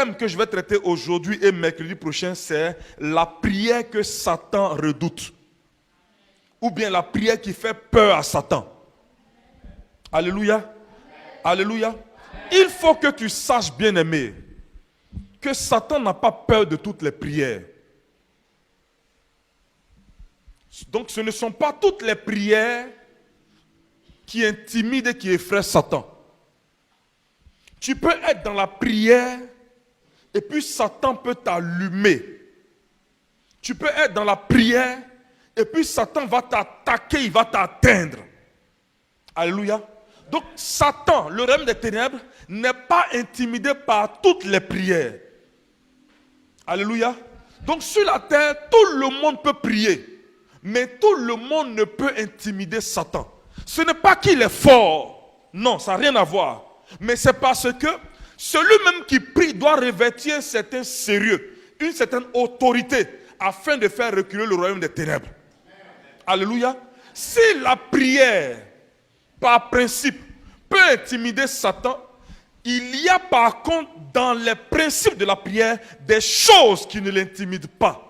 thème que je vais traiter aujourd'hui et mercredi prochain, c'est la prière que Satan redoute. Ou bien la prière qui fait peur à Satan. Alléluia. Alléluia. Il faut que tu saches, bien-aimé, que Satan n'a pas peur de toutes les prières. Donc ce ne sont pas toutes les prières qui intimident et qui effraient Satan. Tu peux être dans la prière et puis Satan peut t'allumer. Tu peux être dans la prière et puis Satan va t'attaquer, il va t'atteindre. Alléluia. Donc Satan, le règne des ténèbres, n'est pas intimidé par toutes les prières. Alléluia. Donc sur la terre, tout le monde peut prier. Mais tout le monde ne peut intimider Satan. Ce n'est pas qu'il est fort. Non, ça n'a rien à voir. Mais c'est parce que celui-même qui prie doit revêtir un certain sérieux, une certaine autorité, afin de faire reculer le royaume des ténèbres. Alléluia. Si la prière, par principe, peut intimider Satan, il y a par contre dans les principes de la prière des choses qui ne l'intimident pas.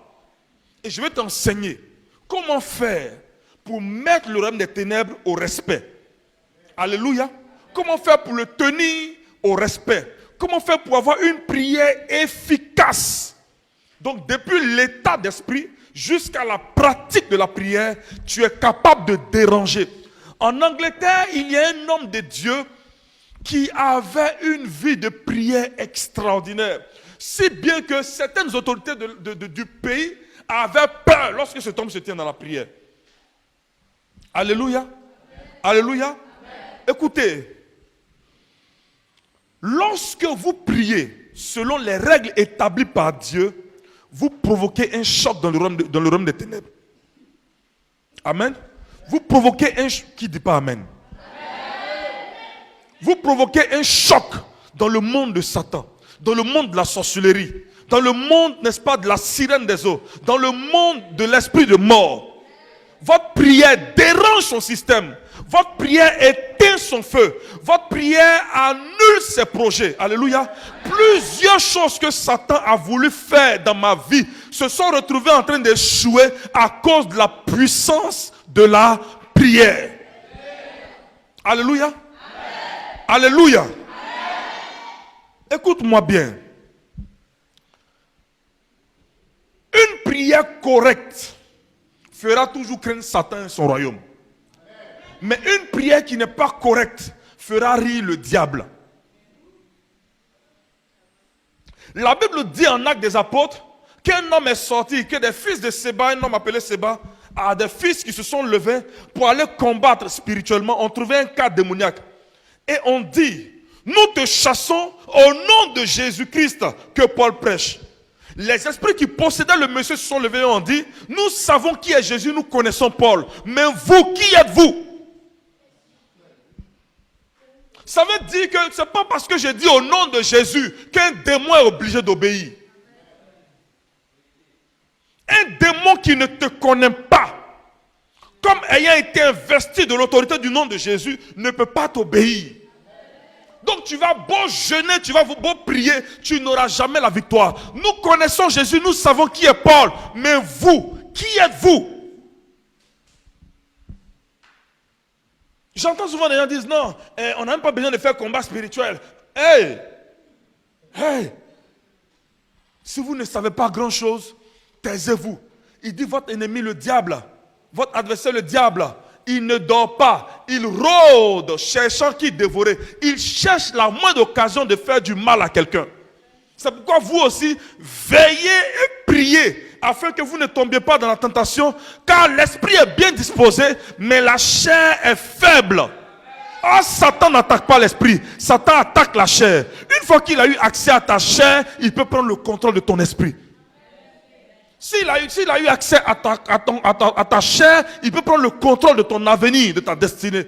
Et je vais t'enseigner comment faire pour mettre le royaume des ténèbres au respect. Alléluia. Comment faire pour le tenir au respect? Comment faire pour avoir une prière efficace? Donc depuis l'état d'esprit jusqu'à la pratique de la prière, tu es capable de déranger. En Angleterre, il y a un homme de Dieu qui avait une vie de prière extraordinaire. Si bien que certaines autorités du pays avaient peur lorsque cet homme se tient dans la prière. Alléluia. Alléluia. Écoutez, lorsque vous priez selon les règles établies par Dieu, vous provoquez un choc dans le royaume des ténèbres. Amen. Vous provoquez un choc. Qui ne dit pas Amen? Vous provoquez un choc dans le monde de Satan, dans le monde de la sorcellerie, dans le monde, n'est-ce pas, de la sirène des eaux, dans le monde de l'esprit de mort. Votre prière dérange son système. Votre prière éteint son feu. Votre prière annule ses projets. Alléluia. Plusieurs choses que Satan a voulu faire dans ma vie se sont retrouvées en train d'échouer à cause de la puissance de la prière. Alléluia. Alléluia. Écoute-moi bien. Une prière correcte fera toujours craindre Satan et son royaume. Mais une prière qui n'est pas correcte fera rire le diable. La Bible dit en Actes des Apôtres qu'un homme est sorti, que des fils de Séba, un homme appelé Séba, a des fils qui se sont levés pour aller combattre spirituellement. On trouvait un cas démoniaque. Et on dit, nous te chassons au nom de Jésus-Christ que Paul prêche. Les esprits qui possédaient le monsieur se sont levés et ont dit, nous savons qui est Jésus, nous connaissons Paul. Mais vous, qui êtes-vous? Ça veut dire que ce n'est pas parce que j'ai dit au nom de Jésus qu'un démon est obligé d'obéir. Un démon qui ne te connaît pas, comme ayant été investi de l'autorité du nom de Jésus, ne peut pas t'obéir. Donc tu vas beau jeûner, tu vas beau prier, tu n'auras jamais la victoire. Nous connaissons Jésus, nous savons qui est Paul. Mais vous, qui êtes-vous? J'entends souvent des gens dire non, on n'a même pas besoin de faire combat spirituel. Hey! Si vous ne savez pas grand chose, taisez-vous. Il dit votre ennemi le diable, votre adversaire le diable. Il ne dort pas, il rôde, cherchant qui dévorer. Il cherche la moindre occasion de faire du mal à quelqu'un. C'est pourquoi vous aussi, veillez et priez, afin que vous ne tombiez pas dans la tentation, car l'esprit est bien disposé, mais la chair est faible. Ah, Satan n'attaque pas l'esprit, Satan attaque la chair. Une fois qu'il a eu accès à ta chair, il peut prendre le contrôle de ton esprit. S'il a eu accès à ta chair, il peut prendre le contrôle de ton avenir, de ta destinée.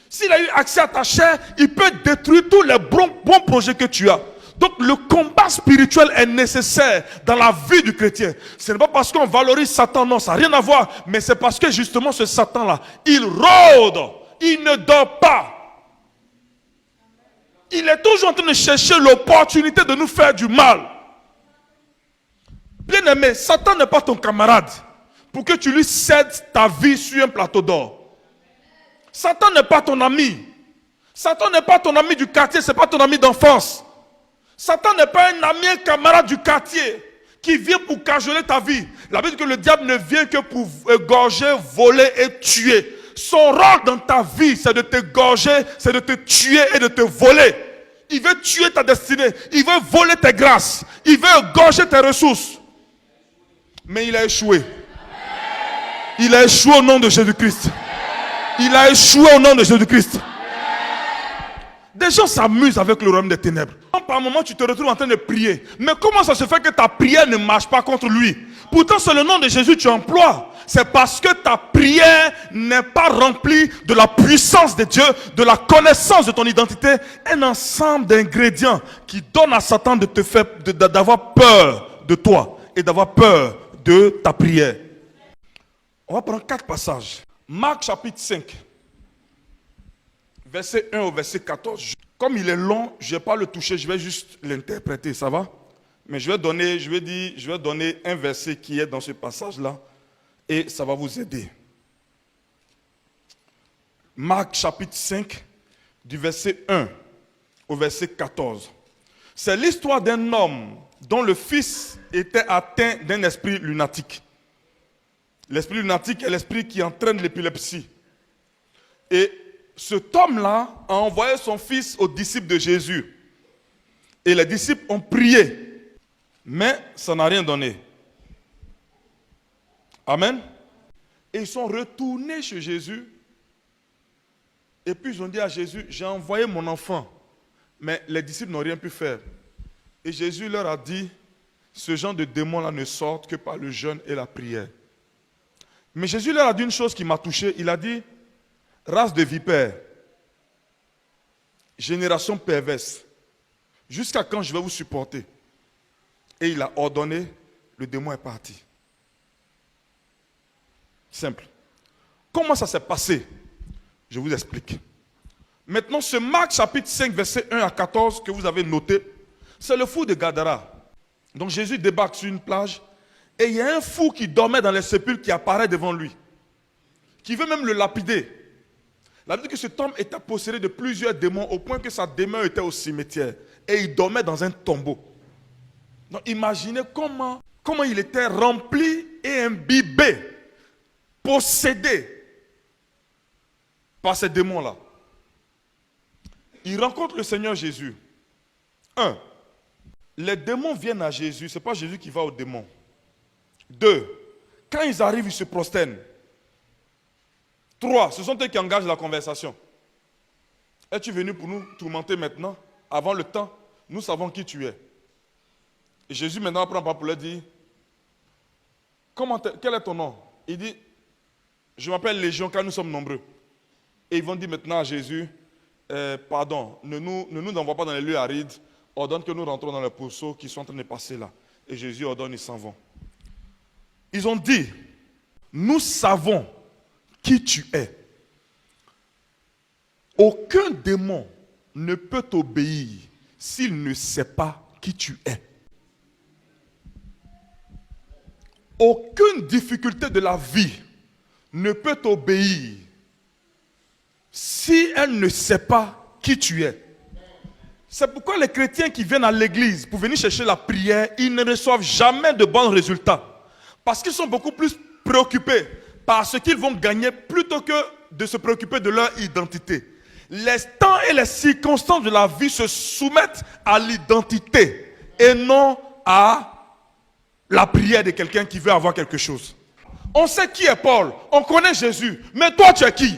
S'il a eu accès à ta chair, il peut détruire tous les bons projets que tu as. Donc le combat spirituel est nécessaire dans la vie du chrétien. Ce n'est pas parce qu'on valorise Satan, non, ça n'a rien à voir. Mais c'est parce que justement ce Satan-là, il rôde, il ne dort pas. il est toujours en train de chercher l'opportunité de nous faire du mal. Bien-aimé, Satan n'est pas ton camarade pour que tu lui cèdes ta vie sur un plateau d'or. Satan n'est pas ton ami. Satan n'est pas ton ami du quartier, ce n'est pas ton ami d'enfance. Satan n'est pas un ami, un camarade du quartier qui vient pour cajoler ta vie. La Bible dit que le diable ne vient que pour égorger, voler et tuer. Son rôle dans ta vie, c'est de t'égorger, c'est de te tuer et de te voler. Il veut tuer ta destinée, il veut voler tes grâces, il veut égorger tes ressources. Mais il a échoué. Il a échoué au nom de Jésus-Christ. Il a échoué au nom de Jésus-Christ. Des gens s'amusent avec le royaume des ténèbres. Par moment, tu te retrouves en train de prier. Mais comment ça se fait que ta prière ne marche pas contre lui? Pourtant, c'est le nom de Jésus que tu emploies. C'est parce que ta prière n'est pas remplie de la puissance de Dieu, de la connaissance de ton identité. Un ensemble d'ingrédients qui donnent à Satan de te faire, d'avoir peur de toi et d'avoir peur de ta prière. On va prendre 4 passages. Marc chapitre 5. Verset 1 au verset 14. Comme il est long, je ne vais pas le toucher, je vais juste l'interpréter, ça va? Mais je vais donner un verset qui est dans ce passage-là et ça va vous aider. Marc chapitre 5, du verset 1 au verset 14. C'est l'histoire d'un homme dont le fils était atteint d'un esprit lunatique. L'esprit lunatique est l'esprit qui entraîne l'épilepsie. Et cet homme-là a envoyé son fils aux disciples de Jésus. Et les disciples ont prié. Mais ça n'a rien donné. Amen. Et ils sont retournés chez Jésus. Et puis ils ont dit à Jésus, j'ai envoyé mon enfant. Mais les disciples n'ont rien pu faire. Et Jésus leur a dit, ce genre de démons-là ne sortent que par le jeûne et la prière. Mais Jésus leur a dit une chose qui m'a touché. Il a dit, race de vipères, génération perverse, jusqu'à quand je vais vous supporter? Et il a ordonné, le démon est parti. Simple. Comment ça s'est passé? Je vous explique. Maintenant, ce Marc chapitre 5, verset 1 à 14 que vous avez noté, c'est le fou de Gadara. Donc Jésus débarque sur une plage et il y a un fou qui dormait dans les sépulcres qui apparaît devant lui, qui veut même le lapider. La Bible dit que cet homme était possédé de plusieurs démons au point que sa demeure était au cimetière et il dormait dans un tombeau. Donc imaginez comment il était rempli et imbibé, possédé par ces démons-là. Il rencontre le Seigneur Jésus. 1. Les démons viennent à Jésus, ce n'est pas Jésus qui va aux démons. 2. Quand ils arrivent, ils se prosternent. 3. Ce sont eux qui engagent la conversation. Es-tu venu pour nous tourmenter maintenant, avant le temps? Nous savons qui tu es. Et Jésus maintenant prend part pour leur dire, quel est ton nom? Il dit, je m'appelle Légion car nous sommes nombreux. Et ils vont dire maintenant à Jésus, pardon, ne nous envoie pas dans les lieux arides, ordonne que nous rentrons dans les pourceaux qui sont en train de passer là. Et Jésus ordonne, ils s'en vont. Ils ont dit, nous savons qui tu es. Aucun démon ne peut t'obéir s'il ne sait pas qui tu es. Aucune difficulté de la vie ne peut t'obéir si elle ne sait pas qui tu es. C'est pourquoi les chrétiens qui viennent à l'église pour venir chercher la prière, ils ne reçoivent jamais de bons résultats. Parce qu'ils sont beaucoup plus préoccupés par ce qu'ils vont gagner plutôt que de se préoccuper de leur identité. Les temps et les circonstances de la vie se soumettent à l'identité et non à la prière de quelqu'un qui veut avoir quelque chose. On sait qui est Paul, on connaît Jésus, mais toi tu es qui?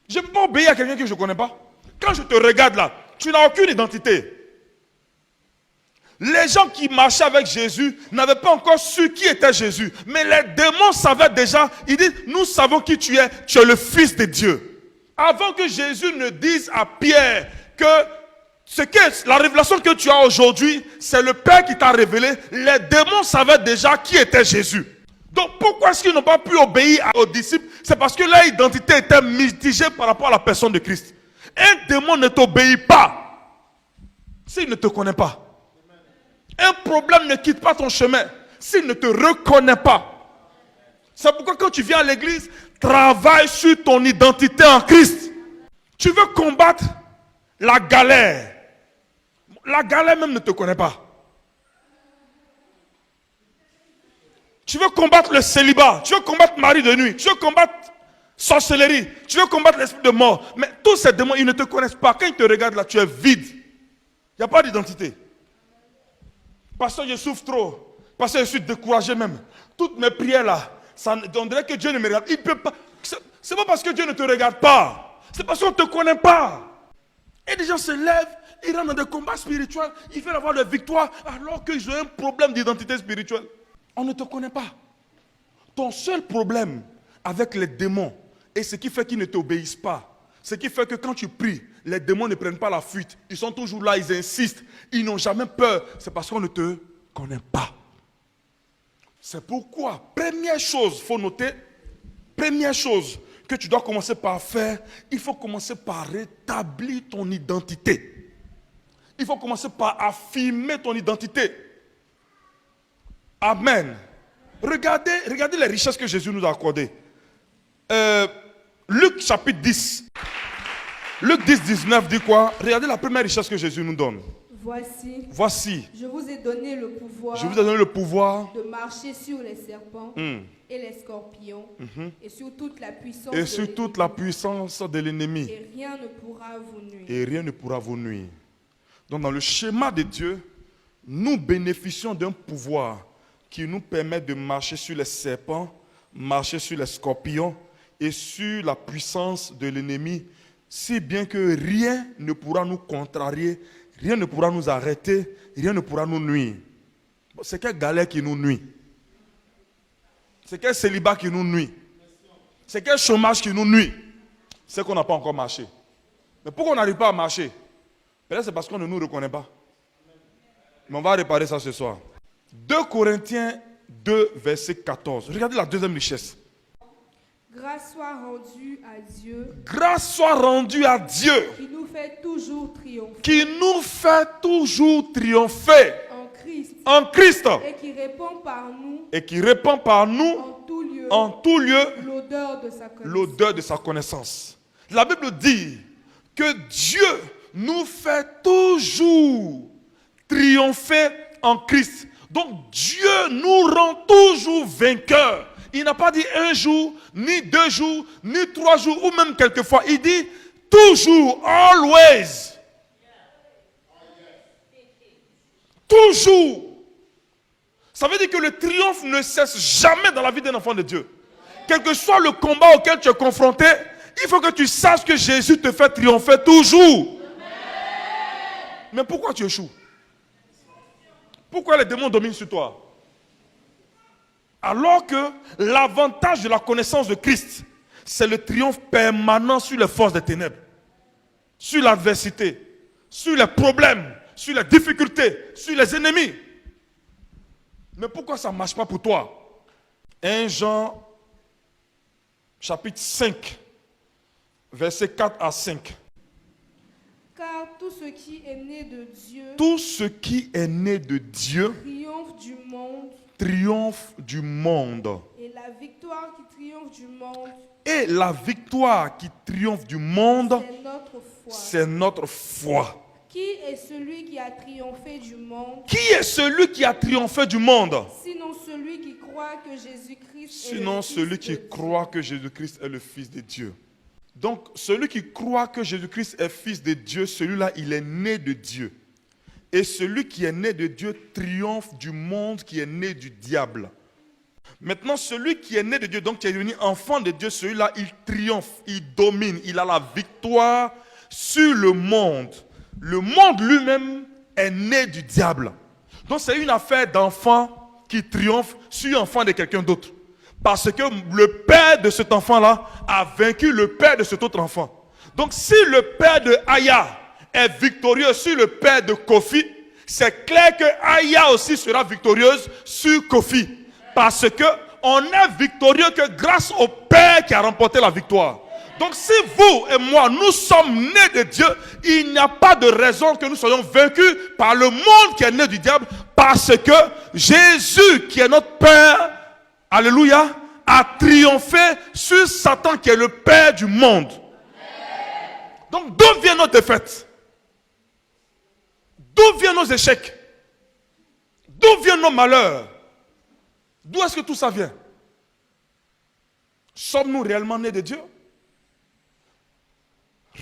Je ne peux pas obéir à quelqu'un que je ne connais pas. Quand je te regarde là, tu n'as aucune identité. Les gens qui marchaient avec Jésus n'avaient pas encore su qui était Jésus. Mais les démons savaient déjà. Ils disent, nous savons qui tu es le Fils de Dieu. Avant que Jésus ne dise à Pierre que la révélation que tu as aujourd'hui, c'est le Père qui t'a révélé, les démons savaient déjà qui était Jésus. Donc pourquoi est-ce qu'ils n'ont pas pu obéir aux disciples C'est parce que leur identité était mitigée par rapport à la personne de Christ. Un démon ne t'obéit pas s'il ne te connaît pas. Un problème ne quitte pas ton chemin s'il ne te reconnaît pas. C'est pourquoi quand tu viens à l'église, travaille sur ton identité en Christ. Tu veux combattre la galère. La galère même ne te connaît pas. Tu veux combattre le célibat. Tu veux combattre mari de nuit. Tu veux combattre sorcellerie. Tu veux combattre l'esprit de mort. Mais tous ces démons, ils ne te connaissent pas. Quand ils te regardent là, tu es vide. Il n'y a pas d'identité. Parce que je souffre trop. Parce que je suis découragé même. Toutes mes prières là, on dirait que Dieu ne me regarde. Il peut pas. C'est pas parce que Dieu ne te regarde pas. C'est parce qu'on ne te connaît pas. Et des gens se lèvent, ils rentrent dans des combats spirituels, ils veulent avoir des victoires alors qu'ils ont un problème d'identité spirituelle. On ne te connaît pas. Ton seul problème avec les démons, et ce qui fait qu'ils ne t'obéissent pas, ce qui fait que quand tu pries, les démons ne prennent pas la fuite. Ils sont toujours là, ils insistent, ils n'ont jamais peur. C'est parce qu'on ne te connaît pas. C'est pourquoi, première chose, il faut noter, première chose que tu dois commencer par faire, il faut commencer par rétablir ton identité. Il faut commencer par affirmer ton identité. Amen. Regardez les richesses que Jésus nous a accordées. Luc chapitre 10. Luc 10, 19 dit quoi? Regardez la première richesse que Jésus nous donne. Voici. Je vous ai donné le pouvoir. De marcher sur les serpents et les scorpions et sur toute la puissance de l'ennemi. Et rien ne pourra vous nuire. Donc dans le schéma de Dieu, nous bénéficions d'un pouvoir qui nous permet de marcher sur les serpents, marcher sur les scorpions et sur la puissance de l'ennemi, si bien que rien ne pourra nous contrarier, rien ne pourra nous arrêter, rien ne pourra nous nuire. C'est quelle galère qui nous nuit? C'est quel célibat qui nous nuit? C'est quel chômage qui nous nuit? C'est qu'on n'a pas encore marché. Mais pourquoi on n'arrive pas à marcher? Peut-être c'est parce qu'on ne nous reconnaît pas. Mais on va réparer ça ce soir. 2 Corinthiens 2, verset 14. Regardez la deuxième richesse. Grâce soit rendue à Dieu. Grâce soit rendue à Dieu. Qui nous fait toujours triompher. Qui nous fait toujours triompher. En Christ. Et qui répand par nous. En tout lieu. L'odeur de sa connaissance. La Bible dit que Dieu nous fait toujours triompher en Christ. Donc Dieu nous rend toujours vainqueurs. Il n'a pas dit un jour, ni 2 jours, ni 3 jours, ou même quelquefois. Il dit toujours, always. Toujours. Ça veut dire que le triomphe ne cesse jamais dans la vie d'un enfant de Dieu. Quel que soit le combat auquel tu es confronté, il faut que tu saches que Jésus te fait triompher toujours. Mais pourquoi tu échoues? Pourquoi les démons dominent sur toi? Alors que l'avantage de la connaissance de Christ, c'est le triomphe permanent sur les forces des ténèbres, sur l'adversité, sur les problèmes, sur les difficultés, sur les ennemis. Mais pourquoi ça ne marche pas pour toi? 1 Jean, chapitre 5, versets 4 à 5. Car tout ce qui est né de Dieu, triomphe du monde. Et la victoire qui triomphe du monde, c'est notre foi. Qui est celui qui a triomphé du monde? Sinon celui qui croit que Jésus-Christ est le Fils de Dieu. Donc, celui qui croit que Jésus-Christ est Fils de Dieu, celui-là, il est né de Dieu. Et celui qui est né de Dieu triomphe du monde qui est né du diable. Maintenant, celui qui est né de Dieu, donc qui est devenu enfant de Dieu, celui-là, il triomphe, il domine, il a la victoire sur le monde. Le monde lui-même est né du diable. Donc, c'est une affaire d'enfant qui triomphe sur l'enfant de quelqu'un d'autre. Parce que le père de cet enfant-là a vaincu le père de cet autre enfant. Donc si le père de Aya est victorieux sur le père de Kofi, c'est clair que Aya aussi sera victorieuse sur Kofi. Parce que on est victorieux que grâce au Père qui a remporté la victoire. Donc si vous et moi, nous sommes nés de Dieu, il n'y a pas de raison que nous soyons vaincus par le monde qui est né du diable, parce que Jésus, qui est notre Père, alléluia, a triomphé sur Satan qui est le père du monde. Donc d'où vient notre défaite? D'où viennent nos échecs? D'où viennent nos malheurs? D'où est-ce que tout ça vient? Sommes-nous réellement nés de Dieu?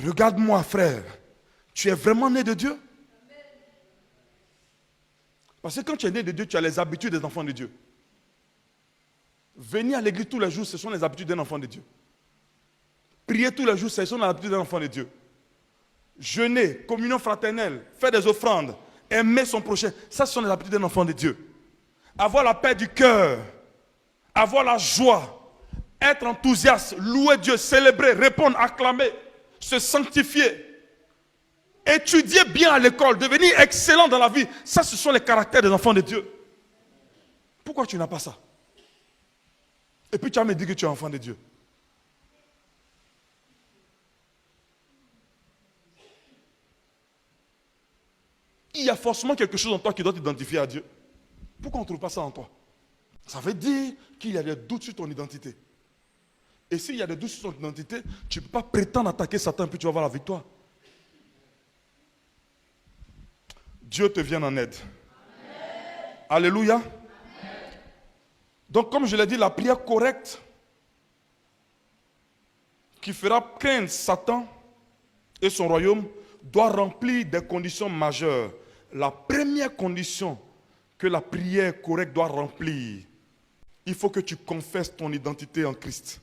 Regarde-moi, frère. Tu es vraiment né de Dieu? Parce que quand tu es né de Dieu, tu as les habitudes des enfants de Dieu. Venir à l'église tous les jours, ce sont les habitudes d'un enfant de Dieu. Prier tous les jours, ce sont les habitudes d'un enfant de Dieu. Jeûner, communion fraternelle, faire des offrandes, aimer son prochain, ça ce sont les habitudes d'un enfant de Dieu. Avoir la paix du cœur, avoir la joie, être enthousiaste, louer Dieu, célébrer, répondre, acclamer, se sanctifier, étudier bien à l'école, devenir excellent dans la vie, ça ce sont les caractères des enfants de Dieu. Pourquoi tu n'as pas ça? Et puis tu vas me dire que tu es enfant de Dieu. Il y a forcément quelque chose en toi qui doit t'identifier à Dieu. Pourquoi on ne trouve pas ça en toi? Ça veut dire qu'il y a des doutes sur ton identité. Et s'il y a des doutes sur ton identité, tu ne peux pas prétendre attaquer Satan et puis tu vas avoir la victoire. Dieu te vient en aide. Amen. Alléluia. Amen. Donc comme je l'ai dit, la prière correcte qui fera craindre Satan et son royaume doit remplir des conditions majeures. La première condition que la prière correcte doit remplir, il faut que tu confesses ton identité en Christ.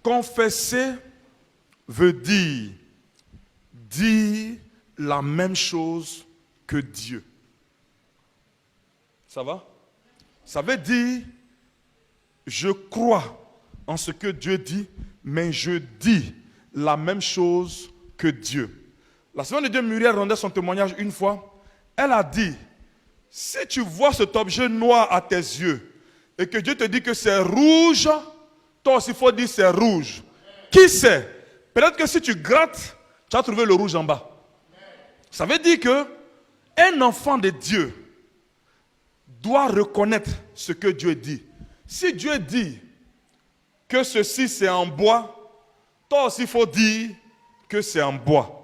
Confesser veut dire la même chose que Dieu. Ça va? Ça veut dire, je crois en ce que Dieu dit, mais je dis la même chose que Dieu. La semaine de Dieu, Muriel rendait son témoignage une fois. Elle a dit, si tu vois cet objet noir à tes yeux et que Dieu te dit que c'est rouge, toi aussi il faut dire c'est rouge. Qui sait? Peut-être que si tu grattes, tu vas trouver le rouge en bas. Ça veut dire que un enfant de Dieu doit reconnaître ce que Dieu dit. Si Dieu dit que ceci c'est en bois, toi aussi il faut dire que c'est en bois.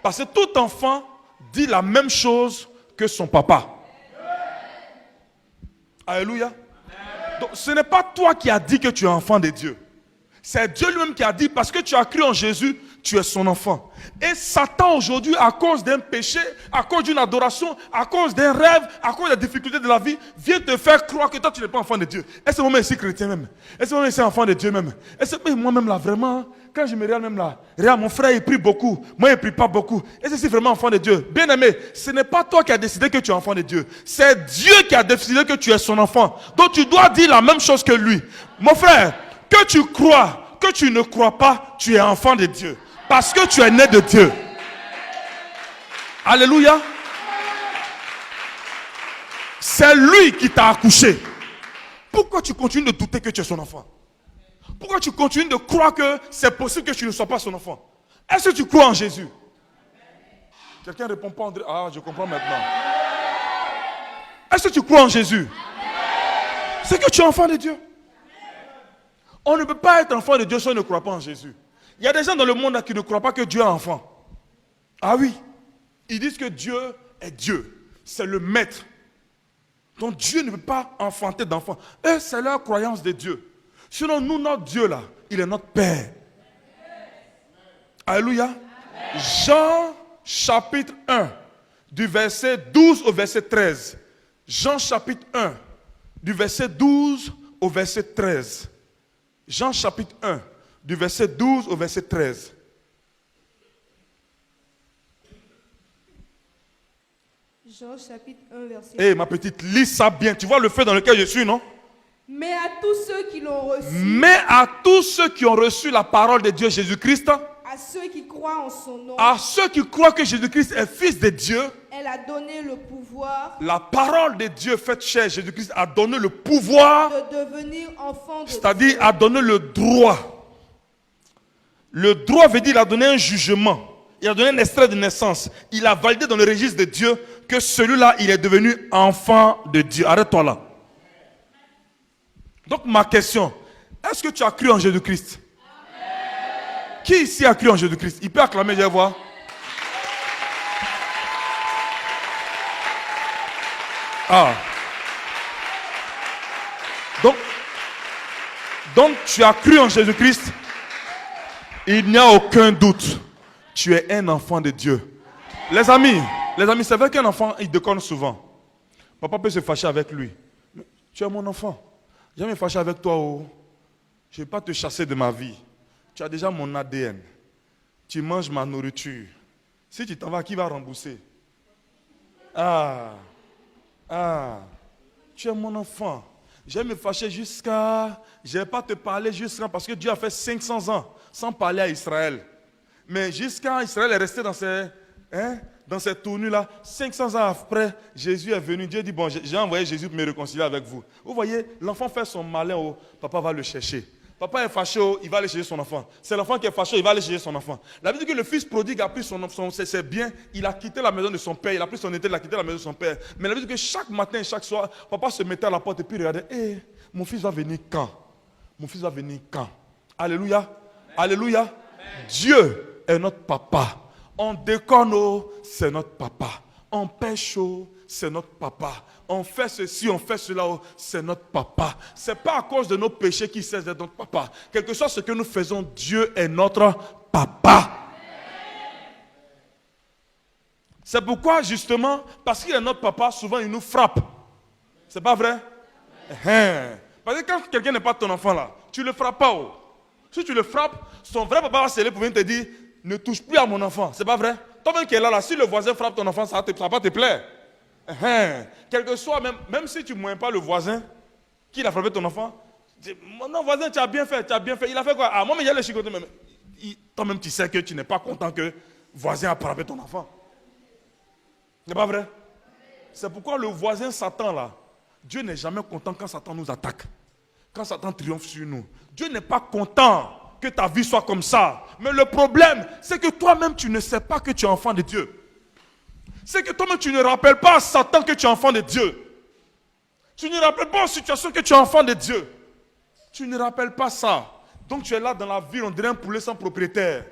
Parce que tout enfant dit la même chose que son papa. Alléluia. Donc ce n'est pas toi qui as dit que tu es enfant de Dieu. C'est Dieu lui-même qui a dit, parce que tu as cru en Jésus, tu es son enfant. Et Satan aujourd'hui, à cause d'un péché, à cause d'une adoration, à cause d'un rêve, à cause des difficultés de la vie, vient te faire croire que toi tu n'es pas enfant de Dieu. Est-ce que moi-même ici chrétien même? Est-ce que moi-même ici enfant de Dieu même? Est-ce que moi-même là vraiment, quand je me regarde même là, regarde mon frère il prie beaucoup, moi il ne prie pas beaucoup. Est-ce que c'est vraiment enfant de Dieu? Bien aimé, ce n'est pas toi qui as décidé que tu es enfant de Dieu. C'est Dieu qui a décidé que tu es son enfant. Donc tu dois dire la même chose que lui. Mon frère, que tu crois, que tu ne crois pas, tu es enfant de Dieu. Parce que tu es né de Dieu. Alléluia. C'est lui qui t'a accouché. Pourquoi tu continues de douter que tu es son enfant? Pourquoi tu continues de croire que c'est possible que tu ne sois pas son enfant? Est-ce que tu crois en Jésus? Quelqu'un ne répond pas, André. Ah, je comprends maintenant. Est-ce que tu crois en Jésus? C'est que tu es enfant de Dieu. On ne peut pas être enfant de Dieu si on ne croit pas en Jésus. Il y a des gens dans le monde qui ne croient pas que Dieu est enfant. Ah oui. Ils disent que Dieu est Dieu. C'est le maître. Donc Dieu ne peut pas enfanter d'enfants. Et c'est leur croyance de Dieu. Sinon, nous, notre Dieu là, il est notre Père. Alléluia. Jean chapitre 1, du verset 12 au verset 13. Jean chapitre 1, du verset 12 au verset 13. Jean chapitre 1, du verset 12 au verset 13. Jean chapitre 1, verset 12. Ma petite, lis ça bien. Tu vois le feu dans lequel je suis, non? Mais à tous ceux qui l'ont reçu. Mais à tous ceux qui ont reçu la parole de Dieu Jésus-Christ. À ceux qui croient en son nom. À ceux qui croient que Jésus-Christ est fils de Dieu. Elle a donné le pouvoir. La parole de Dieu faite chair, Jésus-Christ a donné le pouvoir. De devenir enfant de Dieu. C'est-à-dire a donné le droit. Le droit veut dire qu'il a donné un jugement. Il a donné un extrait de naissance. Il a validé dans le registre de Dieu que celui-là, il est devenu enfant de Dieu. Arrête-toi là. Donc ma question, est-ce que tu as cru en Jésus-Christ? Qui ici a cru en Jésus-Christ? Il peut acclamer, je vais voir. Ah. Donc tu as cru en Jésus-Christ. Il n'y a aucun doute. Tu es un enfant de Dieu. Les amis, c'est vrai qu'un enfant, il déconne souvent. Papa peut se fâcher avec lui. Mais tu es mon enfant. Je vais me fâcher avec toi. Oh. Je ne vais pas te chasser de ma vie. Tu as déjà mon ADN. Tu manges ma nourriture. Si tu t'en vas, qui va rembourser? Tu es mon enfant. Je vais me fâcher jusqu'à... Je ne vais pas te parler jusqu'à... Parce que Dieu a fait 500 ans sans parler à Israël. Mais jusqu'à Israël est resté dans ces tournures-là. 500 ans après, Jésus est venu. Dieu dit, bon, j'ai envoyé Jésus pour me réconcilier avec vous. Vous voyez, l'enfant fait son malin, oh, papa va le chercher. Papa est fâché, oh, il va aller chercher son enfant. C'est l'enfant qui est fâché, il va aller chercher son enfant. La Bible dit que le fils prodigue a pris ses biens, il a quitté la maison de son père, il a pris son été, il a quitté la maison de son père. Mais la Bible dit que chaque matin et chaque soir, papa se mettait à la porte et puis regardait, mon fils va venir quand? Mon fils va venir quand? Alléluia. Amen. Alléluia. Amen. Dieu est notre papa. On déconne, oh, c'est notre papa. On pêche, oh, c'est notre papa. On fait ceci, on fait cela, oh, c'est notre papa. Ce n'est pas à cause de nos péchés qu'il cesse d'être notre papa. Quel que soit ce que nous faisons, Dieu est notre papa. C'est pourquoi, justement, parce qu'il est notre papa, souvent il nous frappe. C'est pas vrai? Parce que quand quelqu'un n'est pas ton enfant là, tu ne le frappes pas. Oh. Si tu le frappes, son vrai papa va se lever pour venir te dire, ne touche plus à mon enfant. C'est pas vrai? Toi-même qui es là, si le voisin frappe ton enfant, ça va pas te plaire. Quel que soit, même si tu ne moins pas le voisin qui a frappé ton enfant, non voisin, tu as bien fait, Il a fait quoi? Ah, moi, mais il y a les chicotés, mais toi-même tu sais que tu n'es pas content que le voisin a frappé ton enfant. C'est pas vrai? C'est pourquoi le voisin Satan là, Dieu n'est jamais content quand Satan nous attaque. Quand Satan triomphe sur nous. Dieu n'est pas content que ta vie soit comme ça. Mais le problème, c'est que toi-même, tu ne sais pas que tu es enfant de Dieu. C'est que toi-même, tu ne rappelles pas à Satan que tu es enfant de Dieu. Tu ne rappelles pas aux situations que tu es enfant de Dieu. Tu ne rappelles pas ça. Donc tu es là dans la ville, on dirait un poulet sans propriétaire.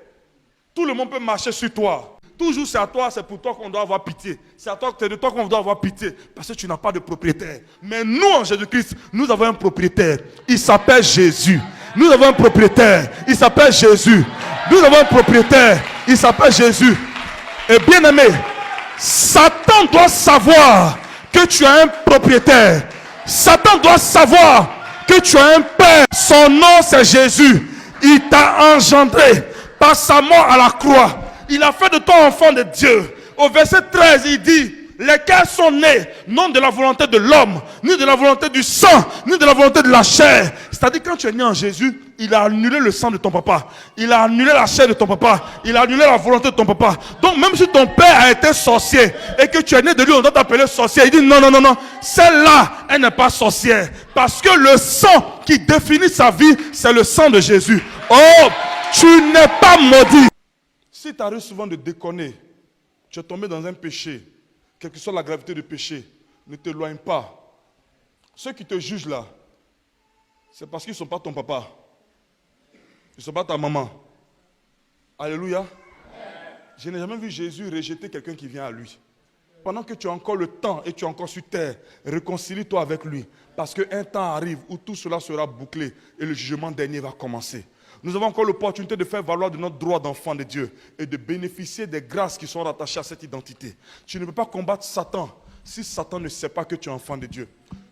Tout le monde peut marcher sur toi. Toujours c'est à toi, c'est pour toi qu'on doit avoir pitié. C'est de toi qu'on doit avoir pitié. Parce que tu n'as pas de propriétaire. Mais nous, en Jésus-Christ, nous avons un propriétaire. Il s'appelle Jésus. Nous avons un propriétaire. Il s'appelle Jésus. Nous avons un propriétaire. Il s'appelle Jésus. Et bien aimé, Satan doit savoir que tu as un propriétaire. Satan doit savoir que tu as un père. Son nom c'est Jésus. Il t'a engendré par sa mort à la croix. Il a fait de toi enfant de Dieu. Au verset 13, il dit, lesquels sont nés, non de la volonté de l'homme, ni de la volonté du sang, ni de la volonté de la chair. C'est-à-dire quand tu es né en Jésus, il a annulé le sang de ton papa. Il a annulé la chair de ton papa. Il a annulé la volonté de ton papa. Donc même si ton père a été sorcier et que tu es né de lui, on doit t'appeler sorcier. Il dit non, celle-là, elle n'est pas sorcière. Parce que le sang qui définit sa vie, c'est le sang de Jésus. Oh, tu n'es pas maudit. Si tu arrives souvent de déconner, tu es tombé dans un péché, quelle que soit la gravité du péché, ne t'éloigne pas. Ceux qui te jugent là, c'est parce qu'ils ne sont pas ton papa. Ils ne sont pas ta maman. Alléluia. Je n'ai jamais vu Jésus rejeter quelqu'un qui vient à lui. Pendant que tu as encore le temps et tu es encore sur terre, réconcilie-toi avec lui. Parce qu'un temps arrive où tout cela sera bouclé et le jugement dernier va commencer. Nous avons encore l'opportunité de faire valoir de notre droit d'enfant de Dieu et de bénéficier des grâces qui sont rattachées à cette identité. Tu ne peux pas combattre Satan si Satan ne sait pas que tu es enfant de Dieu.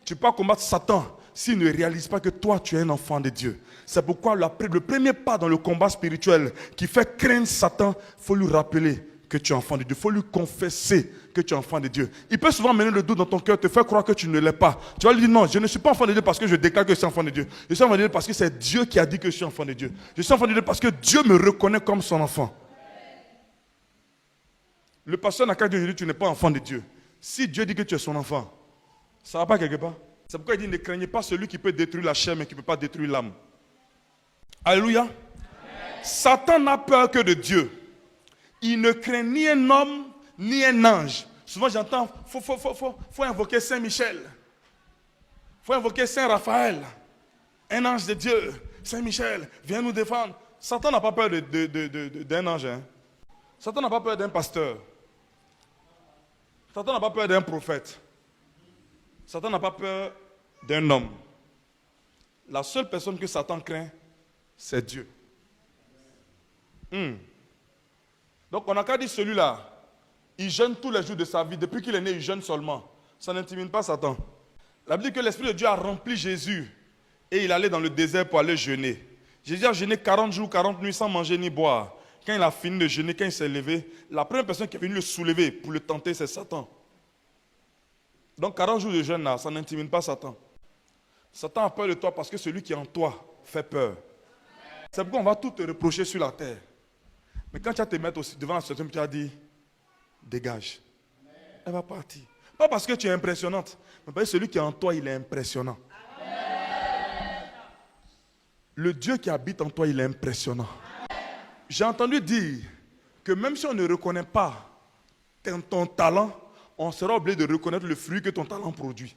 Tu ne peux pas combattre Satan s'il ne réalise pas que toi, tu es un enfant de Dieu. C'est pourquoi le premier pas dans le combat spirituel qui fait craindre Satan, il faut lui rappeler que tu es enfant de Dieu. Il faut lui confesser que tu es enfant de Dieu. Il peut souvent mener le doute dans ton cœur, te faire croire que tu ne l'es pas. Tu vas lui dire non, je ne suis pas enfant de Dieu parce que je déclare que je suis enfant de Dieu. Je suis enfant de Dieu parce que c'est Dieu qui a dit que je suis enfant de Dieu. Je suis enfant de Dieu parce que Dieu me reconnaît comme son enfant. Le pasteur n'a qu'à dire aujourd'hui tu n'es pas enfant de Dieu. Si Dieu dit que tu es son enfant, ça ne va pas quelque part. C'est pourquoi il dit ne craignez pas celui qui peut détruire la chair mais qui ne peut pas détruire l'âme. Alléluia. Amen. Satan n'a peur que de Dieu. Il ne craint ni un homme ni un ange. Souvent j'entends, faut invoquer Saint Michel. Faut invoquer Saint Raphaël. Un ange de Dieu. Saint Michel, viens nous défendre. Satan n'a pas peur d'un ange. Hein. Satan n'a pas peur d'un pasteur. Satan n'a pas peur d'un prophète. Satan n'a pas peur d'un homme. La seule personne que Satan craint, c'est Dieu. Donc on n'a qu'à dire celui-là, il jeûne tous les jours de sa vie. Depuis qu'il est né, il jeûne seulement. Ça n'intimide pas Satan. La Bible dit que l'Esprit de Dieu a rempli Jésus et il allait dans le désert pour aller jeûner. Jésus a jeûné 40 jours, 40 nuits sans manger ni boire. Quand il a fini de jeûner, quand il s'est levé, la première personne qui est venue le soulever pour le tenter, c'est Satan. Donc 40 jours de jeûne, là, ça n'intimide pas Satan. Satan a peur de toi parce que celui qui est en toi fait peur. C'est pourquoi on va tout te reprocher sur la terre. Mais quand tu vas te mettre aussi devant la situation, tu vas dire, dégage. Elle va partir. Pas parce que tu es impressionnante, mais parce que celui qui est en toi, il est impressionnant. Le Dieu qui habite en toi, il est impressionnant. J'ai entendu dire que même si on ne reconnaît pas ton talent, on sera obligé de reconnaître le fruit que ton talent produit.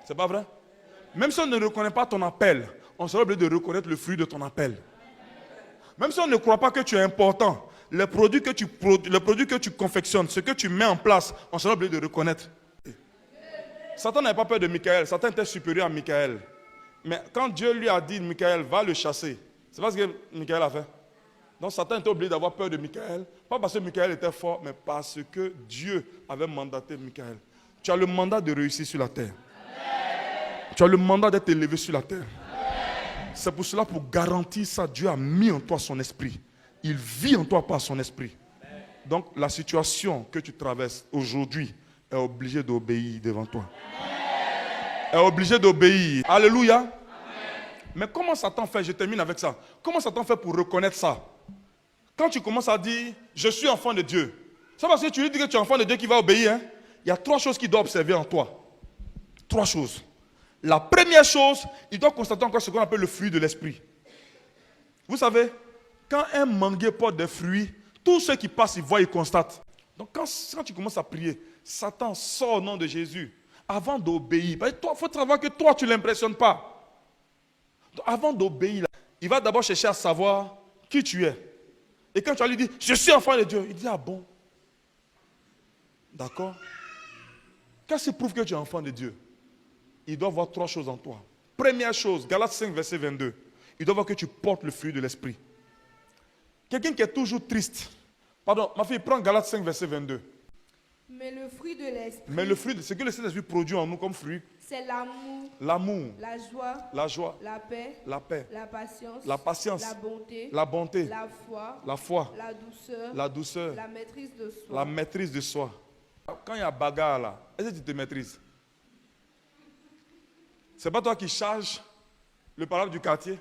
C'est pas vrai? Même si on ne reconnaît pas ton appel, on sera obligé de reconnaître le fruit de ton appel. Même si on ne croit pas que tu es important, les produits que tu confectionnes, ce que tu mets en place, on sera obligé de reconnaître. Satan n'avait pas peur de Michael. Satan était supérieur à Michael. Mais quand Dieu lui a dit, Michael, va le chasser, c'est pas ce que Michael a fait. Donc Satan était obligé d'avoir peur de Michael. Pas parce que Michael était fort, mais parce que Dieu avait mandaté Michael. Tu as le mandat de réussir sur la terre. Tu as le mandat d'être élevé sur la terre. C'est pour cela, pour garantir ça, Dieu a mis en toi son esprit. Il vit en toi par son esprit. Donc la situation que tu traverses aujourd'hui est obligée d'obéir devant toi. Est obligée d'obéir. Alléluia. Amen. Mais comment Satan fait? Je termine avec ça. Comment Satan fait pour reconnaître ça? Quand tu commences à dire, je suis enfant de Dieu. C'est parce que tu lui dis que tu es enfant de Dieu qui va obéir. Hein? Il y a 3 choses qu'il doit observer en toi. 3 choses. La première chose, il doit constater encore ce qu'on appelle le fruit de l'esprit. Vous savez, quand un manguier porte des fruits, tous ceux qui passent, ils voient, ils constatent. Donc quand tu commences à prier, Satan sort au nom de Jésus avant d'obéir. Il faut savoir que toi, tu ne l'impressionnes pas. Donc, avant d'obéir, il va d'abord chercher à savoir qui tu es. Et quand tu vas lui dire, je suis enfant de Dieu, il dit, ah bon? D'accord? Qu'est-ce qui prouve que tu es enfant de Dieu? Il doit voir 3 choses en toi. Première chose, Galates 5, verset 22. Il doit voir que tu portes le fruit de l'esprit. Quelqu'un qui est toujours triste. Pardon, ma fille, prends Galates 5, verset 22. Mais le fruit de l'esprit. Mais le fruit, ce que le Saint-Esprit produit en nous comme fruit. C'est l'amour. L'amour. La joie. La joie. La paix. La paix. La patience. La patience. La bonté. La bonté. La foi. La foi. La douceur. La douceur. La maîtrise de soi. La maîtrise de soi. Quand il y a bagarre là, est-ce que tu te maîtrises? C'est pas toi qui charges le parole du quartier.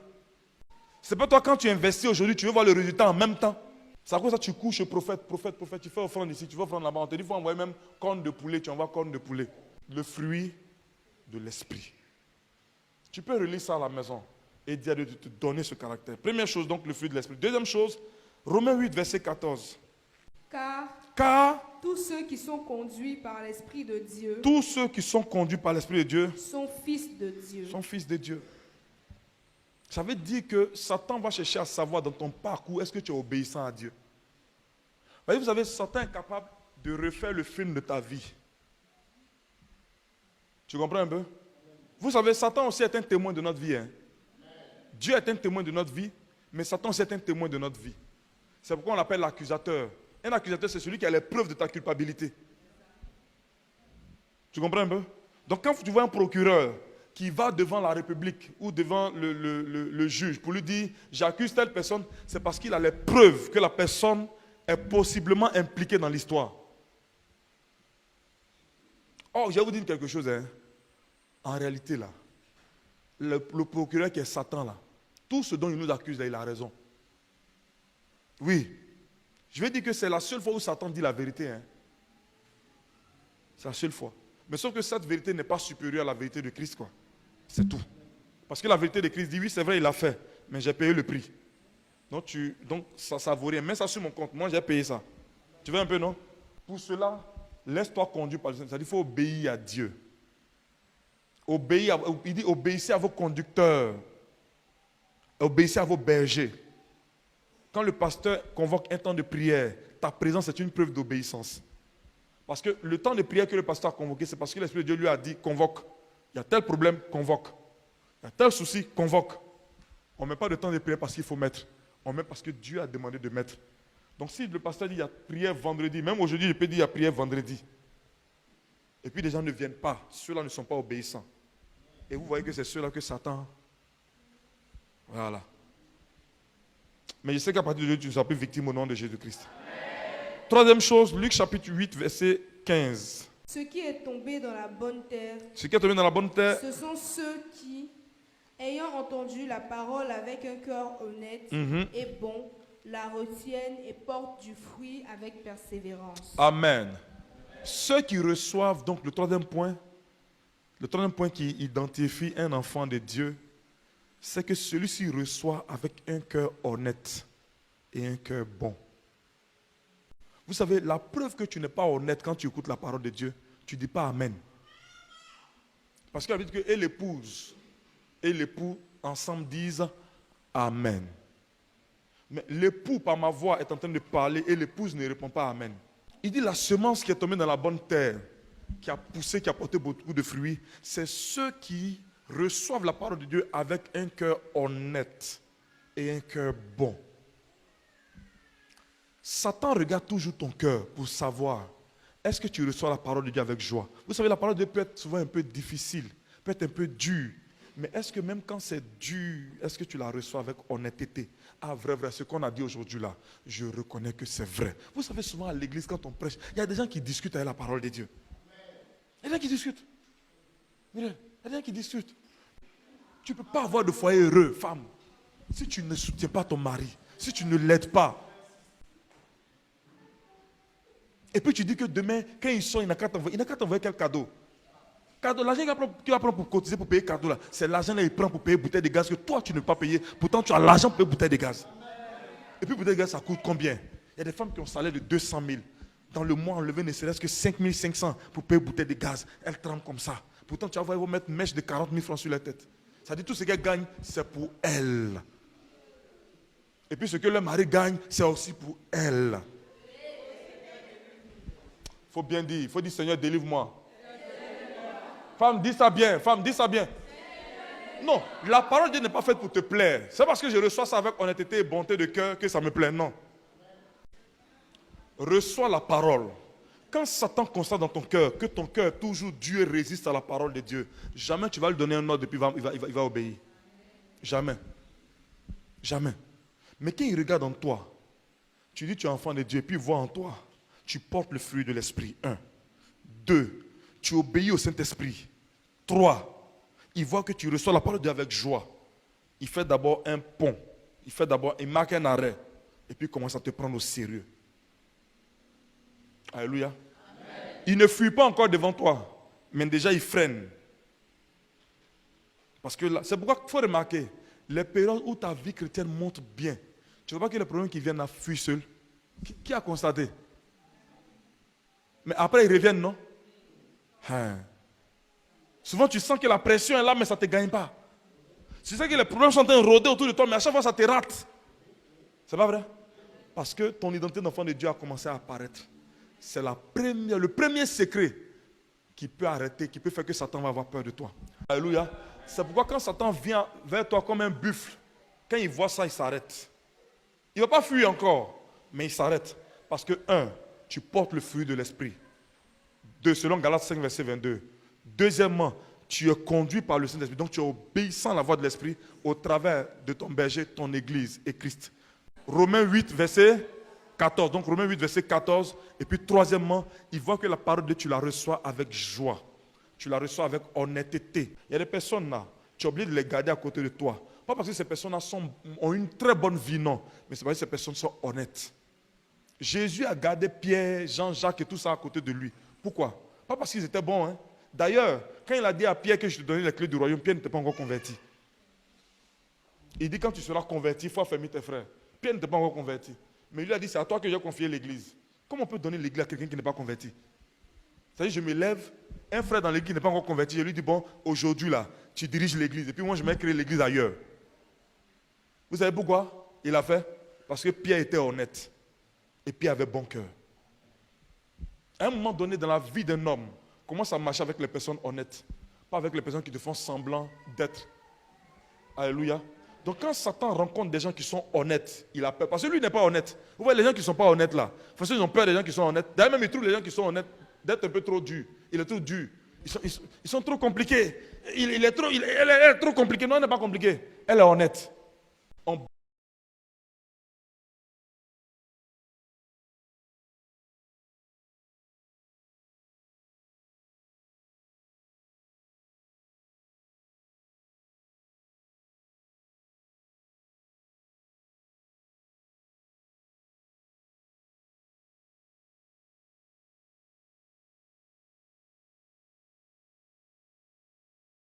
C'est pas toi quand tu investis aujourd'hui, tu veux voir le résultat en même temps. C'est à cause de ça que tu couches prophète, tu fais offrande ici, tu fais offrande là-bas. On te dit qu'il faut envoyer même corne de poulet, tu envoies corne de poulet. Le fruit de l'esprit. Tu peux relire ça à la maison et dire de te donner ce caractère. Première chose, donc, le fruit de l'esprit. Deuxième chose, Romains 8, verset 14. Car tous ceux qui sont conduits par l'Esprit de Dieu, tous ceux qui sont conduits par l'Esprit de Dieu sont fils de Dieu. Sont fils de Dieu. Ça veut dire que Satan va chercher à savoir dans ton parcours, est-ce que tu es obéissant à Dieu? Vous savez, Satan est capable de refaire le film de ta vie. Tu comprends un peu? Vous savez, Satan aussi est un témoin de notre vie. Hein? Dieu est un témoin de notre vie, mais Satan aussi est un témoin de notre vie. C'est pourquoi on l'appelle l'accusateur. Un accusateur, c'est celui qui a les preuves de ta culpabilité. Tu comprends un peu? Donc quand tu vois un procureur qui va devant la République ou devant le juge pour lui dire « j'accuse telle personne », c'est parce qu'il a les preuves que la personne est possiblement impliqué dans l'histoire. Oh, je vais vous dire quelque chose. En réalité, là, le procureur qui est Satan, là, tout ce dont il nous accuse, là, il a raison. Oui. Je vais dire que c'est la seule fois où Satan dit la vérité. C'est la seule fois. Mais sauf que cette vérité n'est pas supérieure à la vérité de Christ, quoi. C'est tout. Parce que la vérité de Christ dit, oui, c'est vrai, il l'a fait, mais j'ai payé le prix. Donc ça vaut rien. Mets ça sur mon compte. Moi, j'ai payé ça. Tu veux un peu, non? Pour cela, laisse-toi conduire par le Seigneur. C'est-à-dire qu'il faut obéir à Dieu. Il dit, obéissez à vos conducteurs. Obéissez à vos bergers. Quand le pasteur convoque un temps de prière, ta présence est une preuve d'obéissance. Parce que le temps de prière que le pasteur a convoqué, c'est parce que l'Esprit de Dieu lui a dit, convoque. Il y a tel problème, convoque. Il y a tel souci, convoque. On ne met pas de temps de prière parce qu'il faut mettre. On met parce que Dieu a demandé de mettre. Donc si le pasteur dit, il y a prière vendredi, même aujourd'hui, je peux dire, il y a prière vendredi. Et puis les gens ne viennent pas. Ceux-là ne sont pas obéissants. Et vous voyez que c'est ceux-là que Satan... Voilà. Mais je sais qu'à partir de Dieu, tu ne seras plus victime au nom de Jésus-Christ. Troisième chose, Luc chapitre 8, verset 15. Ce qui est tombé dans la bonne terre, Ce qui est tombé dans la bonne terre, ce sont ceux qui, ayant entendu la parole avec un cœur honnête et bon, la retiennent et portent du fruit avec persévérance. Amen. Ceux qui reçoivent, donc le troisième point qui identifie un enfant de Dieu, c'est que celui-ci reçoit avec un cœur honnête et un cœur bon. Vous savez, la preuve que tu n'es pas honnête quand tu écoutes la parole de Dieu, tu ne dis pas Amen. Parce qu'il y a dit que l'épouse et l'époux ensemble disent Amen. Mais l'époux, par ma voix, est en train de parler et l'épouse ne répond pas Amen. Il dit la semence qui est tombée dans la bonne terre, qui a poussé, qui a porté beaucoup de fruits, c'est ceux qui reçoivent la parole de Dieu avec un cœur honnête et un cœur bon. Satan regarde toujours ton cœur pour savoir est-ce que tu reçois la parole de Dieu avec joie. Vous savez, la parole de Dieu peut être souvent un peu difficile, peut être un peu dure. Mais est-ce que même quand c'est dur, est-ce que tu la reçois avec honnêteté? Ah, vrai, ce qu'on a dit aujourd'hui là, je reconnais que c'est vrai. Vous savez, souvent à l'église, quand on prêche, il y a des gens qui discutent avec la parole de Dieu. Il y a des gens qui discutent. Il y a des gens qui discutent. Tu ne peux pas avoir de foyer heureux, femme, si tu ne soutiens pas ton mari, si tu ne l'aides pas. Et puis tu dis que demain, quand il sort, il n'a qu'à t'envoyer quel cadeau? L'argent qu'il va prendre pour cotiser, pour payer cadeau là, c'est l'argent qu'il prend pour payer bouteille de gaz que toi tu ne peux pas payer. Pourtant tu as l'argent pour payer bouteille de gaz. Et puis bouteille de gaz ça coûte combien? Il y a des femmes qui ont un salaire de 200 000. Dans le mois, enlever ne serait-ce que 5 500 pour payer bouteille de gaz. Elles tremblent comme ça. Pourtant tu vas voir, ils vont mettre une mèche de 40 000 francs sur la tête. Ça dit tout ce qu'elles gagnent, c'est pour elles. Et puis ce que leur mari gagne, c'est aussi pour elles. Il faut bien dire, il faut dire Seigneur, délivre-moi. Femme, dis ça bien, femme, dis ça bien. Non, la parole de Dieu n'est pas faite pour te plaire. C'est parce que je reçois ça avec honnêteté et bonté de cœur que ça me plaît. Non. Reçois la parole. Quand Satan constate dans ton cœur que ton cœur toujours Dieu résiste à la parole de Dieu, jamais tu vas lui donner un ordre et puis il va obéir. Jamais. Jamais. Mais quand il regarde en toi, tu dis tu es enfant de Dieu et puis il voit en toi, tu portes le fruit de l'esprit. 1. 2. Tu obéis au Saint-Esprit. 3. Il voit que tu reçois la parole de Dieu avec joie. Il fait d'abord un pont. Il marque un arrêt. Et puis il commence à te prendre au sérieux. Alléluia. Amen. Il ne fuit pas encore devant toi. Mais déjà il freine. Parce que là, c'est pourquoi il faut remarquer, les périodes où ta vie chrétienne monte bien, tu ne vois pas que les problèmes qui viennent à fuir seuls. Qui a constaté? Mais après ils reviennent, non? Souvent tu sens que la pression est là mais ça ne te gagne pas. Tu sais que les problèmes sont en train de rôder autour de toi mais à chaque fois ça te rate. C'est pas vrai? Parce que ton identité d'enfant de Dieu a commencé à apparaître. C'est le premier secret qui peut arrêter, qui peut faire que Satan va avoir peur de toi. Alléluia. C'est pourquoi quand Satan vient vers toi comme un buffle, quand il voit ça il s'arrête. Il ne va pas fuir encore mais il s'arrête. Parce que 1, tu portes le fruit de l'esprit. 2, selon Galates 5, verset 22. Deuxièmement, tu es conduit par le Saint-Esprit. Donc tu es obéissant à la voix de l'Esprit au travers de ton berger, ton église et Christ. Romains 8, verset 14. Donc Romains 8, verset 14. Et puis troisièmement, il voit que la parole de Dieu, tu la reçois avec joie. Tu la reçois avec honnêteté. Il y a des personnes là, tu es obligé de les garder à côté de toi. Pas parce que ces personnes-là ont une très bonne vie, non. Mais c'est parce que ces personnes sont honnêtes. Jésus a gardé Pierre, Jean, Jacques et tout ça à côté de lui. Pourquoi? Pas parce qu'ils étaient bons. Hein. D'ailleurs, quand il a dit à Pierre que je te donnais les clés du royaume, Pierre n'était pas encore converti. Il dit quand tu seras converti, il faut affermir tes frères. Pierre n'était pas encore converti. Mais lui a dit c'est à toi que j'ai confié l'église. Comment on peut donner l'église à quelqu'un qui n'est pas converti? C'est-à-dire je me lève, un frère dans l'église n'est pas encore converti, je lui dis bon, aujourd'hui là, tu diriges l'église. Et puis moi je vais créer l'église ailleurs. Vous savez pourquoi il a fait? Parce que Pierre était honnête. Et Pierre avait bon cœur. À un moment donné dans la vie d'un homme, commence à marcher avec les personnes honnêtes. Pas avec les personnes qui te font semblant d'être. Alléluia. Donc quand Satan rencontre des gens qui sont honnêtes, il a peur. Parce que lui n'est pas honnête. Vous voyez les gens qui ne sont pas honnêtes là. Parce qu'ils ont peur des gens qui sont honnêtes. D'ailleurs même ils trouvent les gens qui sont honnêtes d'être un peu trop durs. Il est trop dur. Ils sont trop compliqués. Elle est trop compliquée. Non, elle n'est pas compliquée. Elle est honnête.